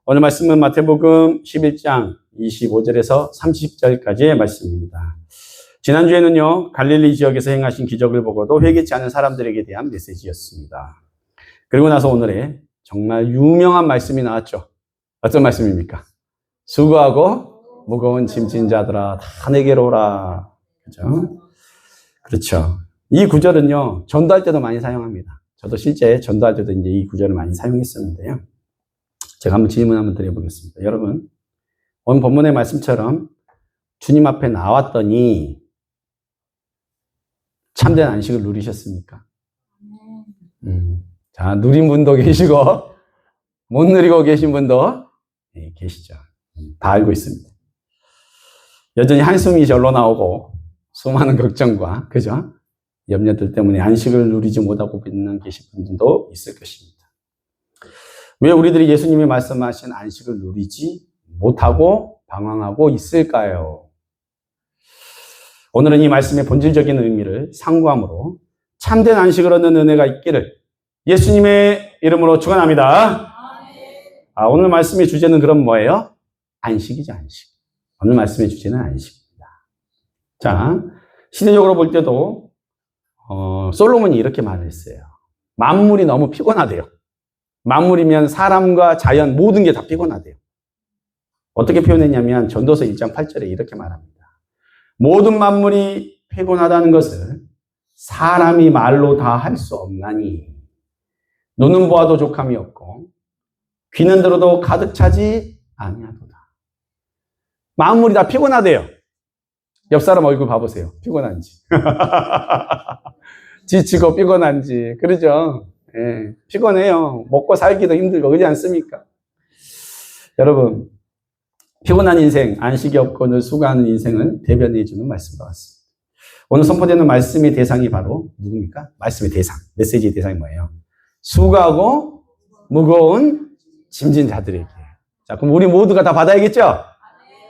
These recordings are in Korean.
오늘 말씀은 마태복음 11장 25절에서 30절까지의 말씀입니다. 지난주에는요, 갈릴리 지역에서 행하신 기적을 보고도 회개치 않은 사람들에게 대한 메시지였습니다. 그리고 나서 오늘의 정말 유명한 말씀이 나왔죠. 어떤 말씀입니까? 수고하고 무거운 짐진 자들아 다 내게로 오라. 그죠? 그렇죠. 이 구절은요, 전도할 때도 많이 사용합니다. 저도 실제 전도할 때도 이제 이 구절을 많이 사용했었는데요. 제가 한번 질문 한번 드려보겠습니다. 여러분, 오늘 본문의 말씀처럼 주님 앞에 나왔더니 참된 안식을 누리셨습니까? 자, 누린 분도 계시고 못 누리고 계신 분도 계시죠. 다 알고 있습니다. 여전히 한숨이 절로 나오고 수많은 걱정과 그죠? 염려들 때문에 안식을 누리지 못하고 있는 계신 분들도 있을 것입니다. 왜 우리들이 예수님이 말씀하신 안식을 누리지 못하고 방황하고 있을까요? 오늘은 이 말씀의 본질적인 의미를 상고함으로 참된 안식을 얻는 은혜가 있기를 예수님의 이름으로 축원합니다. 오늘 말씀의 주제는 그럼 뭐예요? 안식이죠, 안식. 오늘 말씀의 주제는 안식입니다. 자, 시대적으로 볼 때도 솔로몬이 이렇게 말을 했어요. 만물이 너무 피곤하대요. 만물이면 사람과 자연 모든 게 다 피곤하대요. 어떻게 표현했냐면 전도서 1장 8절에 이렇게 말합니다. 모든 만물이 피곤하다는 것을 사람이 말로 다 할 수 없나니 눈은 보아도 족함이 없고 귀는 들어도 가득 차지 아니하도다. 만물이 다 피곤하대요. 옆 사람 얼굴 봐보세요. 피곤한지. 지치고 피곤한지. 그러죠? 예, 피곤해요. 먹고 살기도 힘들고 그러지 않습니까? 여러분, 피곤한 인생, 안식이 없고 늘 수고하는 인생을 대변해 주는 말씀과 같습니다. 오늘 선포되는 말씀의 대상이 바로 누굽니까? 말씀의 대상, 메시지의 대상이 뭐예요? 수고하고 무거운 짐진 자들에게. 자, 그럼 우리 모두가 다 받아야겠죠?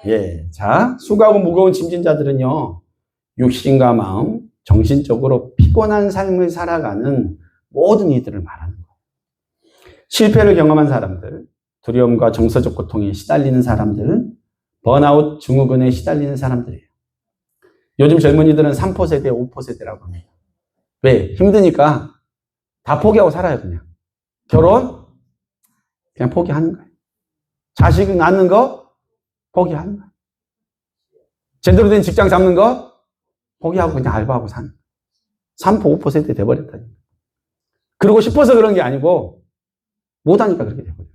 예. 자, 수고하고 무거운 짐진 자들은요, 육신과 마음, 정신적으로 피곤한 삶을 살아가는 모든 이들을 말하는 거예요. 실패를 경험한 사람들, 두려움과 정서적 고통에 시달리는 사람들, 번아웃 증후군에 시달리는 사람들이에요. 요즘 젊은이들은 3%세대, 5%세대라고 합니다. 왜? 힘드니까 다 포기하고 살아요, 그냥. 결혼? 그냥 포기하는 거예요. 자식 낳는 거? 포기하는 거예요. 제대로 된 직장 잡는 거? 포기하고 그냥 알바하고 사는 거예요. 3%, 5%세대 돼버렸다니. 그러고 싶어서 그런 게 아니고 못하니까 그렇게 돼버려요.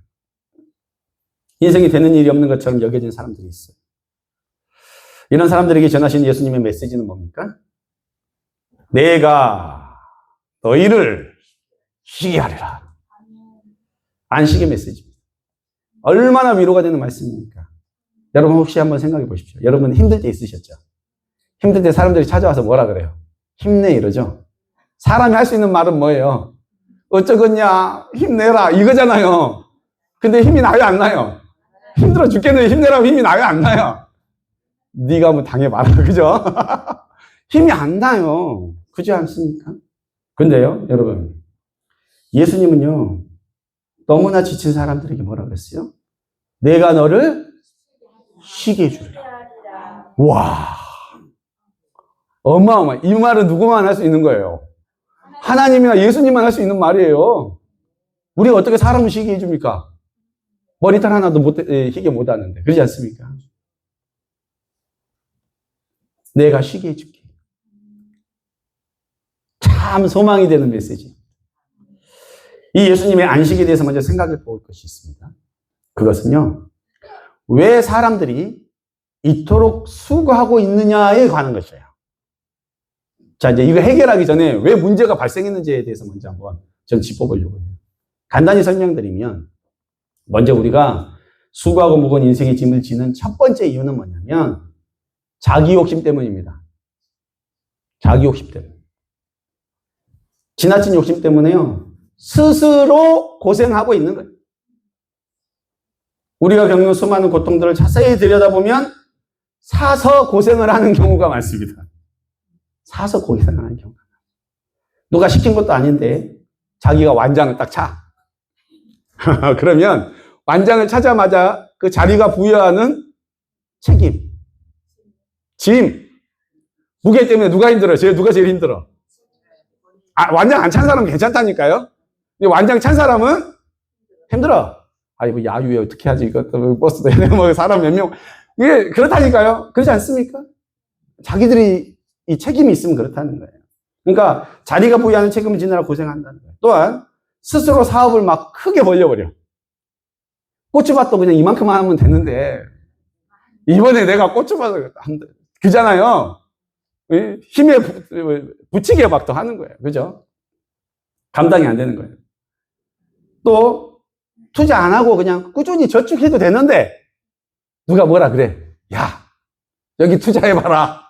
인생이 되는 일이 없는 것처럼 여겨진 사람들이 있어요. 이런 사람들에게 전하신 예수님의 메시지는 뭡니까? 내가 너희를 쉬게 하리라. 안식의 메시지입니다. 얼마나 위로가 되는 말씀입니까? 여러분 혹시 한번 생각해 보십시오. 여러분 힘들 때 있으셨죠? 힘들 때 사람들이 찾아와서 뭐라 그래요? 힘내 이러죠? 사람이 할 수 있는 말은 뭐예요? 어쩌겠냐, 힘내라 이거잖아요. 근데 힘이 나요, 안 나요? 힘들어 죽겠는데 힘내라고 힘이 나요, 안 나요? 네가 한번 당해봐라, 그죠? 힘이 안 나요. 그렇지 않습니까? 근데요, 여러분, 예수님은요, 너무나 지친 사람들에게 뭐라 그랬어요? 내가 너를 쉬게 해주리라. 와, 어마어마. 이 말은 누구만 할 수 있는 거예요? 하나님이나 예수님만 할 수 있는 말이에요. 우리가 어떻게 사람을 쉬게 해줍니까? 머리털 하나도 희게 못하는데. 그러지 않습니까? 내가 쉬게 해줄게. 참 소망이 되는 메시지. 이 예수님의 안식에 대해서 먼저 생각해 볼 것이 있습니다. 그것은요, 왜 사람들이 이토록 수고하고 있느냐에 관한 것이에요. 자, 이제 이거 해결하기 전에 왜 문제가 발생했는지에 대해서 먼저 한번 전 짚어보려고 해요. 간단히 설명드리면, 먼저 우리가 수고하고 무거운 인생의 짐을 지는 첫 번째 이유는 뭐냐면, 자기 욕심 때문입니다. 자기 욕심 때문에. 지나친 욕심 때문에요, 스스로 고생하고 있는 거예요. 우리가 겪는 수많은 고통들을 자세히 들여다보면 사서 고생을 하는 경우가 많습니다. 사서 고생을 하는 경우가 많아요. 누가 시킨 것도 아닌데 자기가 완장을 딱 차. 그러면 완장을 찾자마자 그 자리가 부여하는 책임, 짐, 무게 때문에 누가 힘들어요? 누가 제일 힘들어? 완장 안 찬 사람은 괜찮다니까요. 근데 완장 찬 사람은 힘들어. 이거 야유에 어떻게 하지? 이것도 버스도 해야 뭐 사람 몇 명. 이게 그렇다니까요. 그렇지 않습니까? 자기들이 이 책임이 있으면 그렇다는 거예요. 그러니까 자리가 부여하는 책임을 지느라 고생한다는 거예요. 또한 스스로 사업을 막 크게 벌려버려. 고추밭도 그냥 이만큼 하면 되는데 이번에 내가 고추밭을 한다. 그잖아요. 힘에 붙이게 막 또 하는 거예요. 그죠? 감당이 안 되는 거예요. 또 투자 안 하고 그냥 꾸준히 저축해도 되는데 누가 뭐라 그래? 야, 여기 투자해봐라.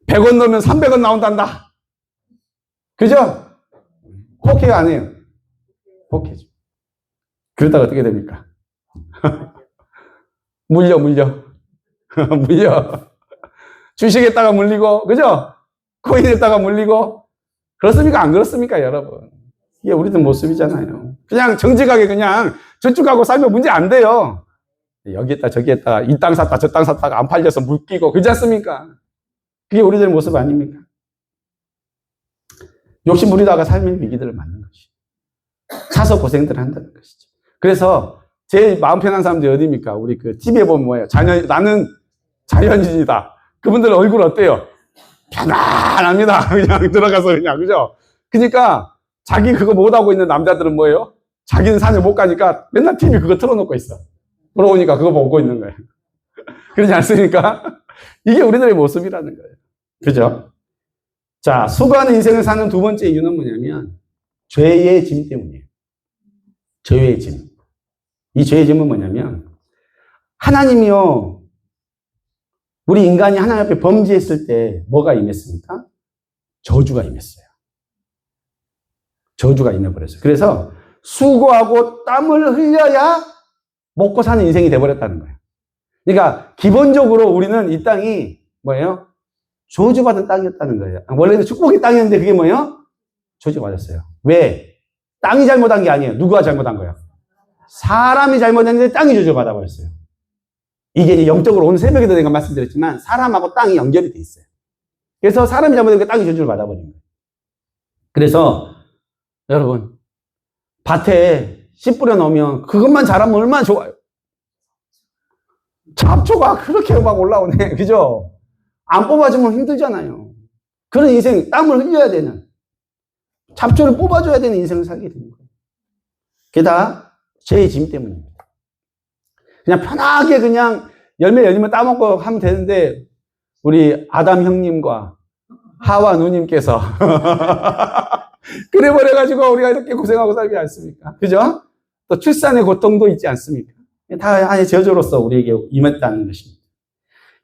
100원 넣으면 300원 나온단다. 그죠? 혹해 안 해요? 혹해죠. 그러다가 어떻게 됩니까? 물려. 주식에다가 물리고, 그죠? 코인에다가 물리고. 그렇습니까? 안 그렇습니까, 여러분? 이게 우리들 모습이잖아요. 그냥 정직하게 그냥 저축하고 살면 문제 안 돼요. 여기 했다, 저기 했다, 이 땅 샀다, 저 땅 샀다가 안 팔려서 물끼고, 그렇지 않습니까? 그게 우리들의 모습 아닙니까? 욕심 부리다가 삶의 위기들을 맞는 것이. 사서 고생들을 한다는 것이죠. 그래서 제일 마음 편한 사람들이 어디입니까? 우리 그 TV에 보면 뭐예요? 나는 자연인이다. 그분들 얼굴 어때요? 편안합니다. 그냥 들어가서 그냥, 그죠? 그러니까 자기 그거 못하고 있는 남자들은 뭐예요? 자기는 산에 못 가니까 맨날 TV 그거 틀어놓고 있어. 들어오니까 그거 보고 있는 거예요. 그러지 않습니까? 이게 우리들의 모습이라는 거예요. 그죠? 자, 수고하는 인생을 사는 두 번째 이유는 뭐냐면 죄의 짐 때문이에요. 죄의 짐. 이 죄의 짐은 뭐냐면 하나님이요. 우리 인간이 하나님 앞에 범죄했을 때 뭐가 임했습니까? 저주가 임했어요. 저주가 임해버렸어요. 그래서 수고하고 땀을 흘려야 먹고 사는 인생이 돼버렸다는 거예요. 그러니까 기본적으로 우리는 이 땅이 뭐예요? 저주받은 땅이었다는 거예요. 원래는 축복의 땅이었는데 그게 뭐예요? 저주받았어요. 왜? 땅이 잘못한 게 아니에요. 누가 잘못한 거예요? 사람이 잘못했는데 땅이 저주받아 버렸어요. 이게 이제 영적으로 오늘 새벽에도 내가 말씀드렸지만 사람하고 땅이 연결이 돼 있어요. 그래서 사람이 잘못하니까 땅이 저주를 받아버린 거예요. 그래서 여러분 밭에 씨 뿌려 놓으면 그것만 자라면 얼마나 좋아요. 잡초가 그렇게 막 올라오네. 그죠? 안 뽑아주면 힘들잖아요. 그런 인생, 땀을 흘려야 되는, 잡초를 뽑아줘야 되는 인생을 살게 되는 거예요. 그게 다 죄의 짐 때문입니다. 그냥 편하게 그냥 열매 열리면 따먹고 하면 되는데, 우리 아담 형님과 하와 누님께서 그래버려가지고 우리가 이렇게 고생하고 살지 않습니까? 그죠? 또 출산의 고통도 있지 않습니까? 다 하나의 저주로서 우리에게 임했다는 것입니다.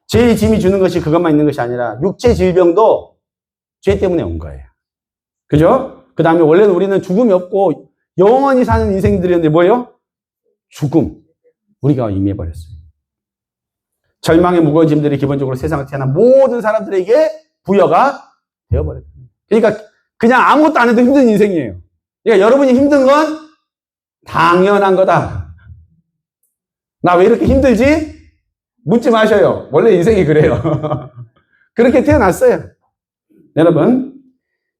죄의 짐이 주는 것이 그것만 있는 것이 아니라 육체 질병도 죄 때문에 온 거예요. 그죠? 그 다음에 원래는 우리는 죽음이 없고 영원히 사는 인생들이었는데 뭐예요? 죽음. 우리가 임해버렸어요. 절망의 무거운 짐들이 기본적으로 세상을 태어난 모든 사람들에게 부여가 되어버렸다. 그러니까 그냥 아무것도 안 해도 힘든 인생이에요. 그러니까 여러분이 힘든 건 당연한 거다. 나 왜 이렇게 힘들지? 묻지 마셔요. 원래 인생이 그래요. 그렇게 태어났어요. 여러분,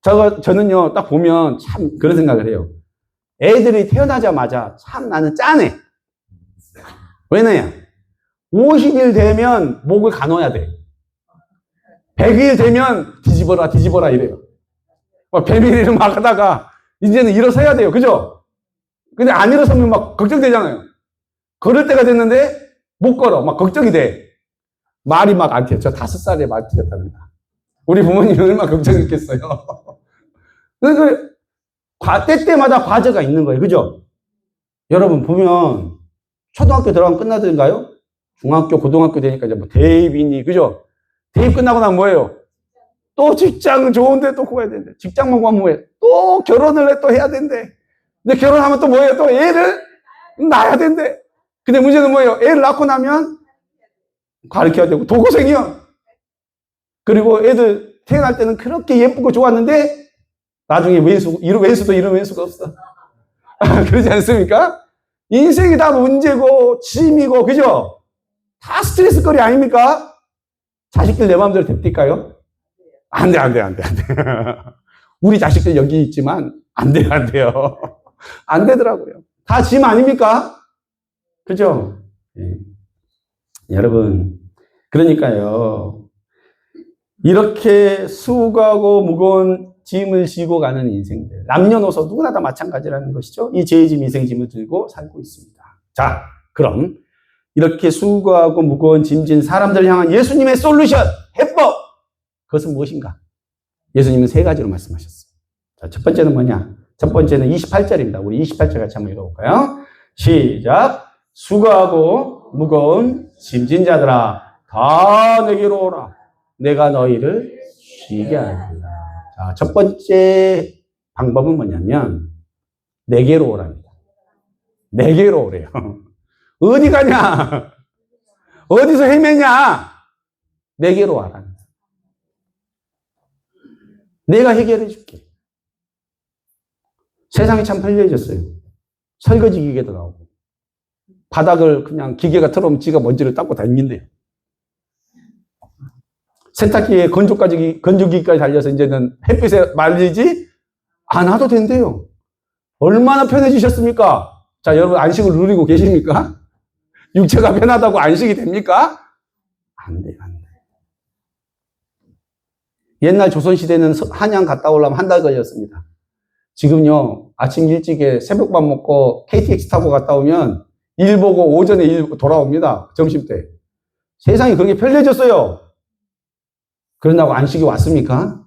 저는요, 딱 보면 참 그런 생각을 해요. 애들이 태어나자마자 참 나는 짠해. 왜냐? 50일 되면 목을 가눠야 돼. 100일 되면 뒤집어라 이래요. 뱀일을 막 하다가 이제는 일어서야 돼요. 그죠? 근데 안 일어서면 막 걱정되잖아요. 걸을 때가 됐는데 못 걸어. 막 걱정이 돼. 말이 막 안 튀어. 저 5살에 말 튀었답니다. 우리 부모님이 얼마나 걱정했겠어요. 때때마다 과제가 있는 거예요. 그죠? 여러분 보면 초등학교 들어가면 끝나던가요? 중학교, 고등학교 되니까 이제 뭐 대입이니, 그죠? 대입 끝나고 나면 뭐예요? 또 직장 좋은데 또 구해야 되는데. 직장만 구하면 뭐해? 또 결혼을 해, 또 해야 된대. 근데 결혼하면 또 뭐예요? 또 애를 낳아야 된대. 근데 문제는 뭐예요? 애를 낳고 나면 가르쳐야 되고, 도고생이요. 그리고 애들 태어날 때는 그렇게 예쁘고 좋았는데, 나중에 왼수도 이런 왼수가 없어. 그러지 않습니까? 인생이 다 문제고 짐이고 그죠? 다 스트레스거리 아닙니까? 자식들 내 마음대로 됩니까요? 안 돼. 우리 자식들 여기 있지만 안 돼요. 안 되더라고요. 다 짐 아닙니까? 그죠? 네. 여러분, 그러니까요. 이렇게 수고하고 무거운 짐을 지고 가는 인생들. 남녀노소 누구나 다 마찬가지라는 것이죠. 이 죄의 짐, 인생 짐을 들고 살고 있습니다. 자, 그럼 이렇게 수고하고 무거운 짐진 사람들을 향한 예수님의 솔루션, 해법. 그것은 무엇인가? 예수님은 세 가지로 말씀하셨어요. 자, 첫 번째는 뭐냐? 첫 번째는 28절입니다. 우리 28절 같이 한번 읽어볼까요? 시작. 수고하고 무거운 짐진 자들아, 다 내게로 오라. 내가 너희를 쉬게 하리라. 자, 첫 번째 방법은 뭐냐면, 내게로 오랍니다. 내게로 오래요. 어디 가냐? 어디서 헤매냐? 내게로 와라. 내가 해결해 줄게. 세상이 참 편리해졌어요. 설거지 기계도 나오고. 바닥을 그냥 기계가 틀어오면 지가 먼지를 닦고 다니는데요. 세탁기에 건조기까지 달려서 이제는 햇빛에 말리지 않아도 된대요. 얼마나 편해지셨습니까? 자, 여러분 안식을 누리고 계십니까? 육체가 편하다고 안식이 됩니까? 안 돼요. 옛날 조선시대는 한양 갔다 오려면 한 달 걸렸습니다. 지금요, 아침 일찍에 새벽밥 먹고 KTX 타고 갔다 오면 일 보고 오전에 일 돌아옵니다. 점심때. 세상이 그렇게 편리해졌어요. 그런다고 안식이 왔습니까?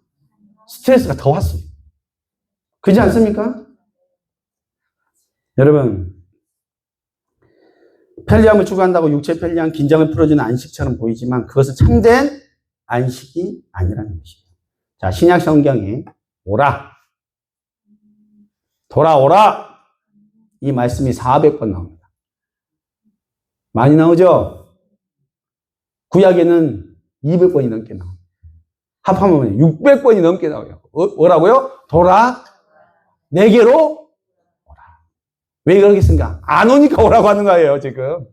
스트레스가 더 왔어요. 그렇지 않습니까? 여러분, 편리함을 추구한다고 육체 편리함, 긴장을 풀어주는 안식처럼 보이지만 그것은 참된 안식이 아니라는 것이에요. 자, 신약 성경에 오라, 돌아오라 이 말씀이 400번 나옵니다. 많이 나오죠? 구약에는 200번이 넘게 나옵니다. 합하면 600번이 넘게 나와요. 뭐라고요? 내게로 오라. 왜 그러겠습니까? 안 오니까 오라고 하는 거예요, 지금.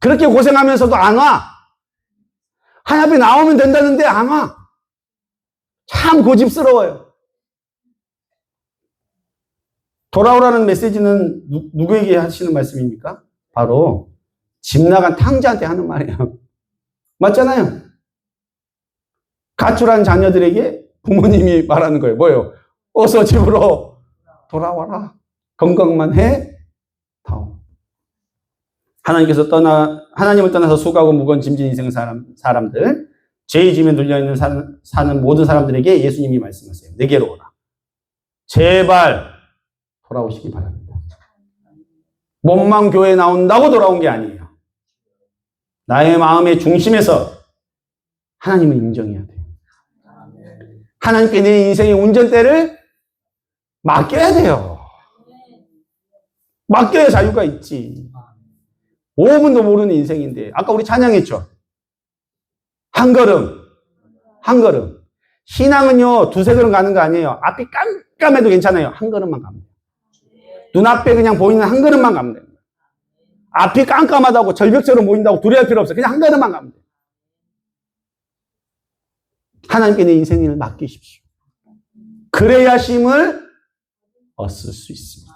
그렇게 고생하면서도 안 와. 하나님 앞에 나오면 된다는데 안 와. 참 고집스러워요. 돌아오라는 메시지는 누구에게 하시는 말씀입니까? 바로 집 나간 탕자한테 하는 말이에요. 맞잖아요. 가출한 자녀들에게 부모님이 말하는 거예요. 뭐예요? 어서 집으로 돌아와라. 건강만 해. 다오. 하나님을 떠나서 수고하고 무거운 짐진 인생 사람들, 죄의 짐에 눌려있는 사는 모든 사람들에게 예수님이 말씀하세요. 내게로 오라. 제발 돌아오시기 바랍니다. 몸만 교회에 나온다고 돌아온 게 아니에요. 나의 마음의 중심에서 하나님을 인정해야 돼요. 하나님께 내 인생의 운전대를 맡겨야 돼요. 맡겨야 자유가 있지. 5분도 모르는 인생인데 아까 우리 찬양했죠. 한 걸음. 신앙은요 2-3걸음 가는 거 아니에요. 앞이 깜깜해도 괜찮아요. 한 걸음만 가면 돼요. 눈앞에 그냥 보이는 한 걸음만 가면 돼요. 앞이 깜깜하다고 절벽처럼 보인다고 두려워할 필요 없어요. 그냥 한 걸음만 가면 돼요. 하나님께 내 인생을 맡기십시오. 그래야 쉼을 얻을 수 있습니다.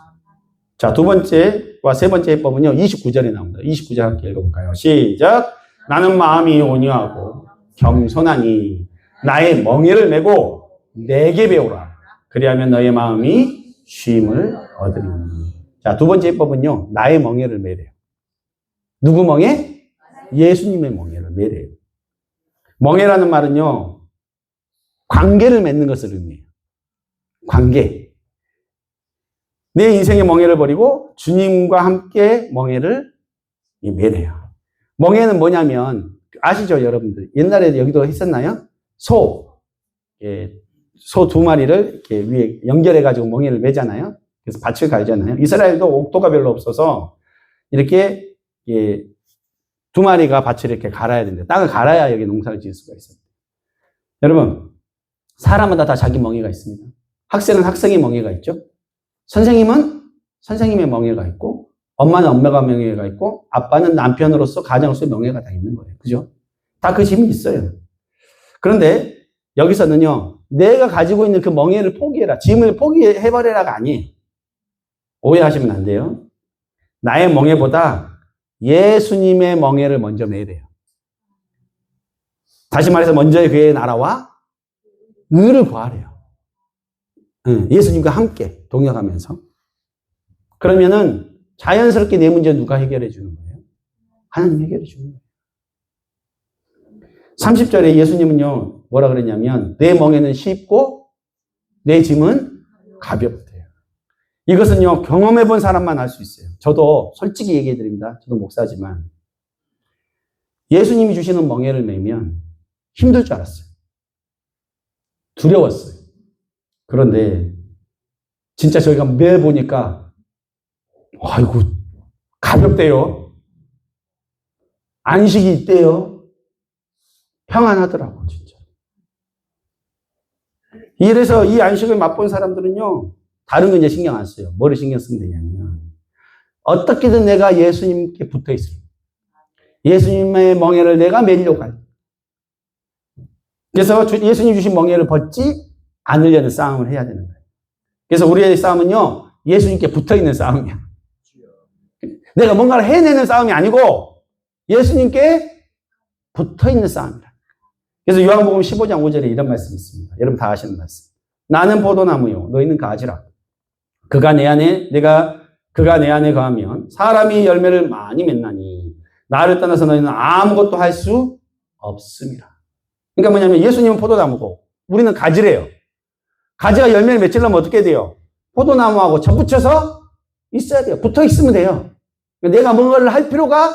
자, 두 번째와 세 번째 해법은요, 29절에 나옵니다. 29절 함께 읽어볼까요? 시작. 나는 마음이 온유하고 겸손하니 나의 멍에를 메고 내게 배우라. 그리하면 너의 마음이 쉼을 얻으리니. 자, 두 번째 해법은요, 나의 멍에를 메래요. 누구 멍에? 예수님의 멍에를 메래요. 멍에라는 말은요, 관계를 맺는 것을 의미해요. 관계. 내 인생의 멍에를 버리고 주님과 함께 멍에를 메래요. 멍에는 뭐냐면 아시죠, 여러분들? 옛날에 여기도 했었나요? 소 2마리를 이렇게 위에 연결해가지고 멍에를 매잖아요. 그래서 밭을 갈잖아요. 이스라엘도 옥토가 별로 없어서 이렇게 2마리가 밭을 이렇게 갈아야 된대. 땅을 갈아야 여기 농사를 지을 수가 있어요. 여러분, 사람마다 다 자기 멍에가 있습니다. 학생은 학생의 멍에가 있죠. 선생님은 선생님의 멍에가 있고, 엄마는 엄마가 명예가 있고 아빠는 남편으로서 가장으로서 명예가 다 있는 거예요. 그죠? 다 그 짐이 있어요. 그런데 여기서는요. 내가 가지고 있는 그 멍에를 포기해라. 짐을 포기해버려라가 아니에요. 오해하시면 안 돼요. 나의 멍에보다 예수님의 멍에를 먼저 매야 돼요. 다시 말해서 먼저 그의 나라와 의를 구하래요. 예수님과 함께 동역하면서. 그러면은 자연스럽게 내 문제 누가 해결해 주는 거예요? 하나님 해결해 주는 거예요. 30절에 예수님은요, 뭐라 그랬냐면, 내 멍에는 쉽고, 내 짐은 가볍대요. 이것은요, 경험해 본 사람만 알 수 있어요. 저도 솔직히 얘기해 드립니다. 저도 목사지만. 예수님이 주시는 멍에를 매면 힘들 줄 알았어요. 두려웠어요. 그런데, 진짜 저희가 매보니까, 아이고, 가볍대요. 안식이 있대요. 평안하더라고, 진짜. 이래서 이 안식을 맛본 사람들은요, 다른 건 이제 신경 안 써요. 뭐를 신경 쓰면 되냐면, 어떻게든 내가 예수님께 붙어 있어요. 예수님의 멍에를 내가 매려고 해요. 그래서 예수님 주신 멍에를 벗지 않으려는 싸움을 해야 되는 거예요. 그래서 우리의 싸움은요, 예수님께 붙어 있는 싸움이야. 내가 뭔가를 해내는 싸움이 아니고, 예수님께 붙어 있는 싸움이다. 그래서 요한복음 15장 5절에 이런 말씀이 있습니다. 여러분 다 아시는 말씀. 나는 포도나무요, 너희는 가지라. 그가 내 안에, 그가 내 안에 거하면 사람이 열매를 많이 맺나니 나를 떠나서 너희는 아무것도 할 수 없습니다. 그러니까 뭐냐면 예수님은 포도나무고 우리는 가지래요. 가지가 열매를 맺으려면 어떻게 돼요? 포도나무하고 접붙여서 있어야 돼요. 붙어 있으면 돼요. 내가 뭔가를 할 필요가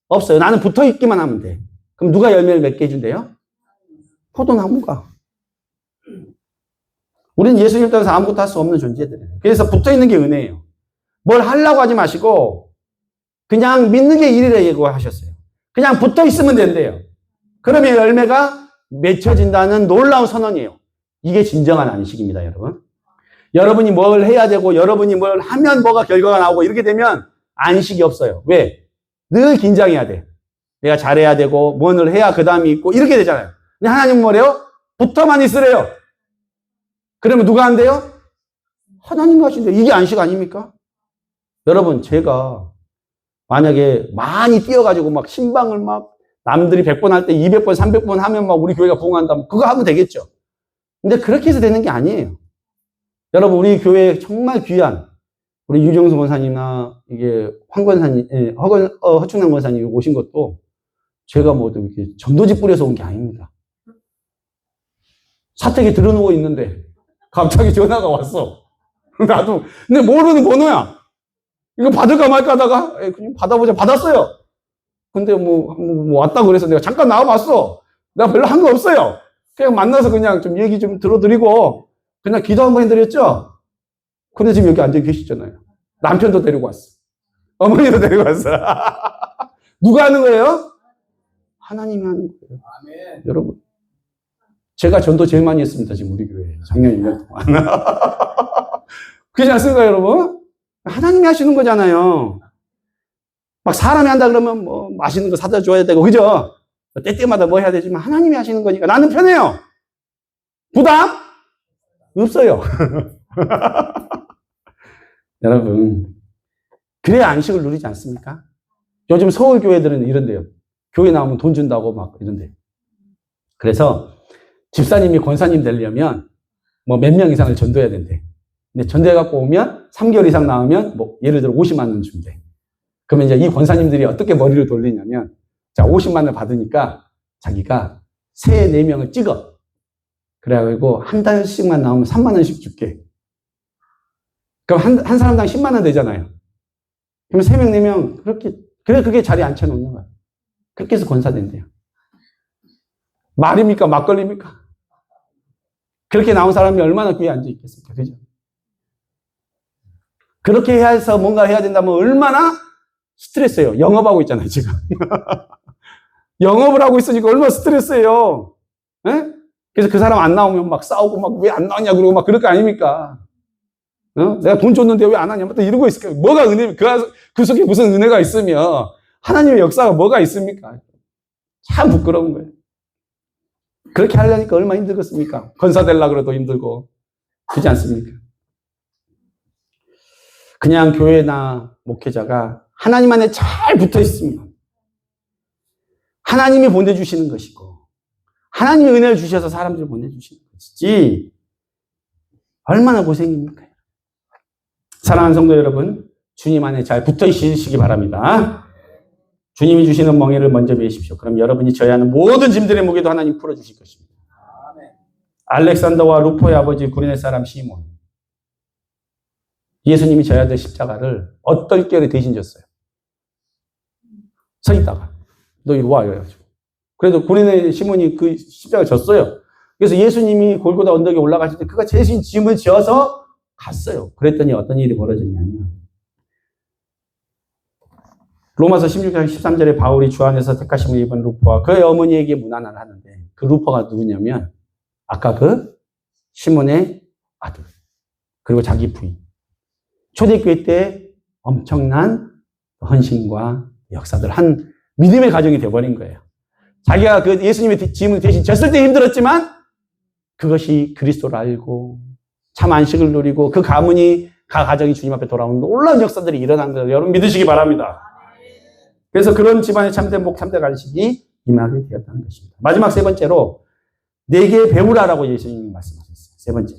없어요. 나는 붙어 있기만 하면 돼. 그럼 누가 열매를 맺게 해준대요? 포도나무가. 우리는 예수님 따라서 아무것도 할 수 없는 존재들이에요. 그래서 붙어 있는 게 은혜예요. 뭘 하려고 하지 마시고 그냥 믿는 게 일이라고 하셨어요. 그냥 붙어 있으면 된대요. 그러면 열매가 맺혀진다는 놀라운 선언이에요. 이게 진정한 안식입니다, 여러분. 여러분이 뭘 해야 되고 여러분이 뭘 하면 뭐가 결과가 나오고 이렇게 되면 안식이 없어요. 왜? 늘 긴장해야 돼. 내가 잘해야 되고 뭔을 해야 그 다음이 있고 이렇게 되잖아요. 근데 하나님은 뭐래요? 붙어만 있으래요. 그러면 누가 한대요? 하나님과 하신대요. 이게 안식 아닙니까? 여러분, 제가 만약에 많이 뛰어가지고 막 신방을 막 남들이 100번 할 때 200번, 300번 하면 막 우리 교회가 부흥한다면 그거 하면 되겠죠. 근데 그렇게 해서 되는 게 아니에요. 여러분, 우리 교회 정말 귀한 우리 유정수 권사님이나 이게 황 권사님, 허충남 권사님이 오신 것도 제가 뭐 이렇게 전도지 뿌려서 온 게 아닙니다. 사택에 들어누워 있는데 갑자기 전화가 왔어. 나도 근데 모르는 번호야. 이거 받을까 말까 하다가 그냥 받아보자. 받았어요. 근데 뭐 왔다고 그래서 내가 잠깐 나와봤어. 내가 별로 한 거 없어요. 그냥 만나서 그냥 좀 얘기 좀 들어드리고 그냥 기도 한번 해드렸죠. 근데 지금 여기 앉아 계시잖아요. 남편도 데리고 왔어. 어머니도 데리고 왔어. 누가 하는 거예요? 하나님이 하는 거예요. 아멘. 여러분, 제가 전도 제일 많이 했습니다. 지금 우리 교회에. 작년 1년 동안. 그렇지 않습니까, 여러분? 하나님이 하시는 거잖아요. 막 사람이 한다 그러면 뭐 맛있는 거 사다 줘야 되고, 그죠? 때때마다 뭐 해야 되지만 하나님이 하시는 거니까 나는 편해요. 부담? 없어요. 여러분, 그래야 안식을 누리지 않습니까? 요즘 서울 교회들은 이런데요. 교회 나오면 돈 준다고 막 이런데. 그래서 집사님이 권사님 되려면 뭐 몇 명 이상을 전도해야 된대. 근데 전도해 갖고 오면 3개월 이상 나오면 뭐 예를 들어 50만 원 준대. 그러면 이제 이 권사님들이 어떻게 머리를 돌리냐면 자, 50만 원을 받으니까 자기가 새 4명을 찍어. 그래가지고 한 달씩만 나오면 3만 원씩 줄게. 그럼 한 사람당 10만 원 되잖아요. 그러면 3명, 4명 그렇게 그게 자리에 앉혀놓는 거야. 그렇게 해서 권사 된대요. 말입니까? 막걸리입니까? 그렇게 나온 사람이 얼마나 귀에 앉아 있겠습니까? 그죠? 그렇게 해서 뭔가 해야 된다면 얼마나 스트레스예요. 영업하고 있잖아요, 지금. 영업을 하고 있으니까 얼마나 스트레스예요. 에? 그래서 그 사람 안 나오면 막 싸우고 막 왜 안 나왔냐 그러고 막 그럴 거 아닙니까? 내가 돈 줬는데 왜 안 하냐? 또 이러고 있을까요? 뭐가 은혜, 그 속에 무슨 은혜가 있으며 하나님의 역사가 뭐가 있습니까? 참 부끄러운 거예요. 그렇게 하려니까 얼마나 힘들겠습니까? 건사되려고 그래도 힘들고. 그렇지 않습니까? 그냥 교회나 목회자가 하나님 안에 잘 붙어 있으면 하나님이 보내주시는 것이고 하나님이 은혜를 주셔서 사람들을 보내주시는 것이지 얼마나 고생입니까? 사랑하는 성도 여러분, 주님 안에 잘 붙어 있으시기 바랍니다. 주님이 주시는 멍에를 먼저 메십시오. 그럼 여러분이 져야 하는 모든 짐들의 무게도 하나님 풀어주실 것입니다. 알렉산더와 루포의 아버지 구레네 사람 시몬, 예수님이 져야 될 십자가를 어떨 결에 대신 졌어요. 서 있다가 너 이리 와 이래가지고. 그래도 구레네 시몬이 그 십자가를 졌어요. 그래서 예수님이 골고다 언덕에 올라가실 때 그가 대신 짐을 지어서 갔어요. 그랬더니 어떤 일이 벌어졌냐면 로마서 16장 13절에 바울이 주 안에서 택하심을 입은 루포와 그의 어머니에게 문안을 하는데 그 루포가 누구냐면 아까 그 시몬의 아들 그리고 자기 부인. 초대교회 때 엄청난 헌신과 역사들 한 믿음의 가정이 되어버린 거예요. 자기가 그 예수님의 짐을 대신 졌을 때 힘들었지만 그것이 그리스도를 알고 참 안식을 누리고 그 가정이 주님 앞에 돌아오는 놀라운 역사들이 일어난 것을 여러분 믿으시기 바랍니다. 그래서 그런 집안의 참된 복, 참된 안식이 임하게 되었다는 것입니다. 마지막 세 번째로 내게 배우라라고 예수님이 말씀하셨어요. 세 번째,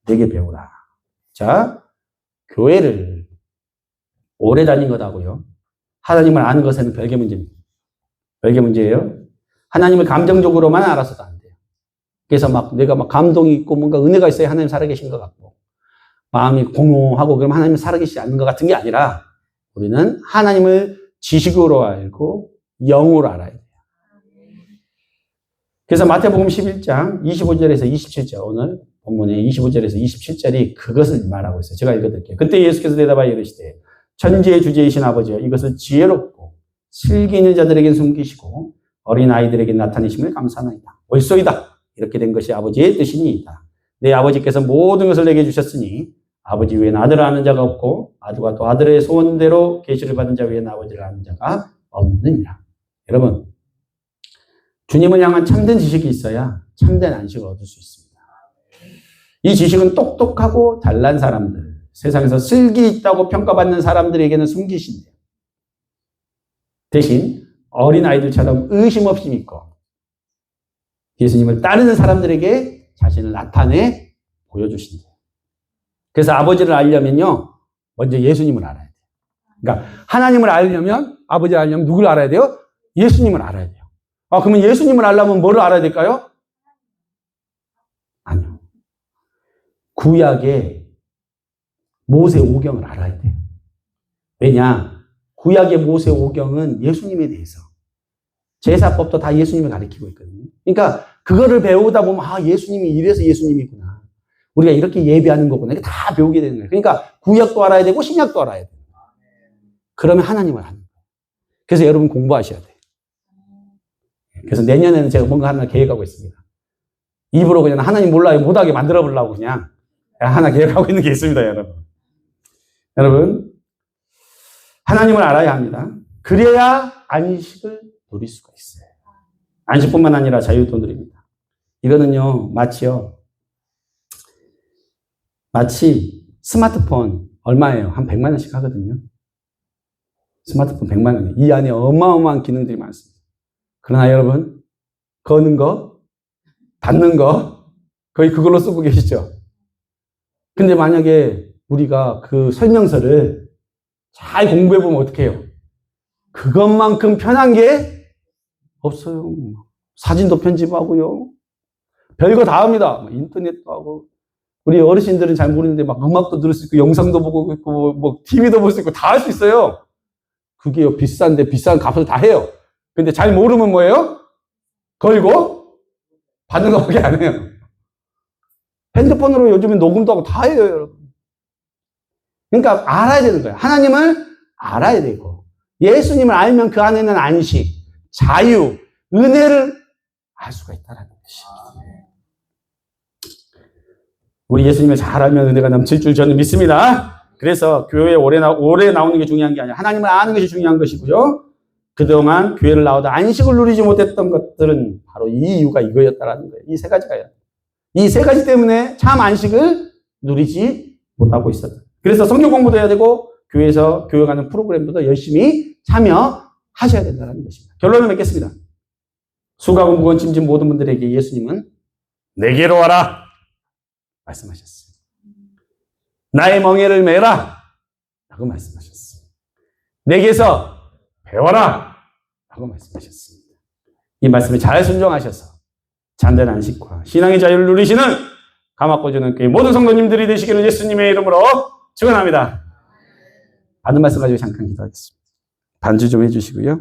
내게 배우라. 자, 교회를 오래 다닌 것하고요. 하나님을 아는 것에는 별개 문제입니다. 별개 문제예요. 하나님을 감정적으로만 알아서도 안 돼요. 그래서 내가 감동이 있고 뭔가 은혜가 있어야 하나님 살아계신 것 같고 마음이 공허하고 그러면 하나님 살아계시지 않는 것 같은 게 아니라 우리는 하나님을 지식으로 알고 영으로 알아야 돼요. 그래서 마태복음 11장 25절에서 27절 오늘 본문의 25절에서 27절이 그것을 말하고 있어요. 제가 읽어드릴게요. 그때 예수께서 대답하여 이르시되 천지의 주제이신 아버지여 이것을 지혜롭고 슬기 있는 자들에게 숨기시고 어린 아이들에게 나타내심을 감사하나이다. 옳소이다. 이렇게 된 것이 아버지의 뜻이니이다. 내 아버지께서 모든 것을 내게 주셨으니 아버지 외에는 아들을 아는 자가 없고 아들과 또 아들의 소원대로 계시를 받은 자 외에는 아버지를 아는 자가 없느니라. 여러분, 주님을 향한 참된 지식이 있어야 참된 안식을 얻을 수 있습니다. 이 지식은 똑똑하고 잘난 사람들, 세상에서 슬기 있다고 평가받는 사람들에게는 숨기신대요. 대신 어린아이들처럼 의심 없이 믿고 예수님을 따르는 사람들에게 자신을 나타내 보여주신대요. 그래서 아버지를 알려면요, 먼저 예수님을 알아야 돼요. 그러니까 하나님을 알려면, 아버지를 알려면 누구를 알아야 돼요? 예수님을 알아야 돼요. 그러면 예수님을 알려면 뭐를 알아야 될까요? 아니요. 구약의 모세 오경을 알아야 돼요. 왜냐? 구약의 모세 오경은 예수님에 대해서 제사법도 다 예수님을 가리키고 있거든요. 그러니까 그거를 배우다 보면 예수님이 이래서 예수님이구나. 우리가 이렇게 예배하는 거구나. 이게 다 배우게 되는 거예요. 그러니까 구약도 알아야 되고 신약도 알아야 돼요. 그러면 하나님을 아는 거예요. 그래서 여러분 공부하셔야 돼요. 그래서 내년에는 제가 뭔가 하나 계획하고 있습니다. 입으로 그냥 하나님 몰라요 못하게 만들어 보려고 그냥 하나 계획하고 있는 게 있습니다, 여러분. 여러분, 하나님을 알아야 합니다. 그래야 안식을 누릴 수가 있어요. 안식뿐만 아니라 자유도 누립니다. 이거는요, 마치 스마트폰 얼마예요? 한 100만 원씩 하거든요. 스마트폰 100만 원. 이 안에 어마어마한 기능들이 많습니다. 그러나 여러분, 거는 거, 받는 거, 거의 그걸로 쓰고 계시죠? 근데 만약에 우리가 그 설명서를 잘 공부해보면 어떻게 해요? 그것만큼 편한 게 없어요. 사진도 편집하고요. 별거 다 합니다. 인터넷도 하고. 우리 어르신들은 잘 모르는데 막 음악도 들을 수 있고, 영상도 보고 있고, 뭐 TV도 볼 수 있고, 다 할 수 있어요. 그게요, 비싼데 비싼 값을 다 해요. 근데 잘 모르면 뭐예요? 걸고 받는 것밖에 안 해요. 핸드폰으로 요즘에 녹음도 하고 다 해요, 여러분. 그러니까 알아야 되는 거예요. 하나님을 알아야 되고, 예수님을 알면 그 안에는 안식, 자유, 은혜를 알 수가 있다는 것입니다. 우리 예수님을 잘 알면 은혜가 넘칠 줄 저는 믿습니다. 그래서 교회에 오래 나오는 게 중요한 게 아니라 하나님을 아는 것이 중요한 것이고요. 그동안 교회를 나오다 안식을 누리지 못했던 것들은 바로 이 이유가 이거였다라는 거예요. 이 세 가지가요. 이 세 가지 때문에 참 안식을 누리지 못하고 있었다. 그래서 성경 공부도 해야 되고 교회에서 교회 가는 프로그램도 열심히 참여하셔야 된다는 것입니다. 결론을 맺겠습니다. 수고하고 무거운 짐진 모든 분들에게 예수님은 내게로 와라 말씀하셨어요. 나의 멍에를 메라 라고 말씀하셨어요. 내게서 배워라 라고 말씀하셨습니다. 이 말씀에 잘 순종하셔서 잠든 안식과 신앙의 자유를 누리시는 감학고주는 교회 모든 성도님들이 되시기를 예수님의 이름으로 축원합니다. 받은 말씀 가지고 잠깐 기도하겠습니다. 반주 좀 해주시고요.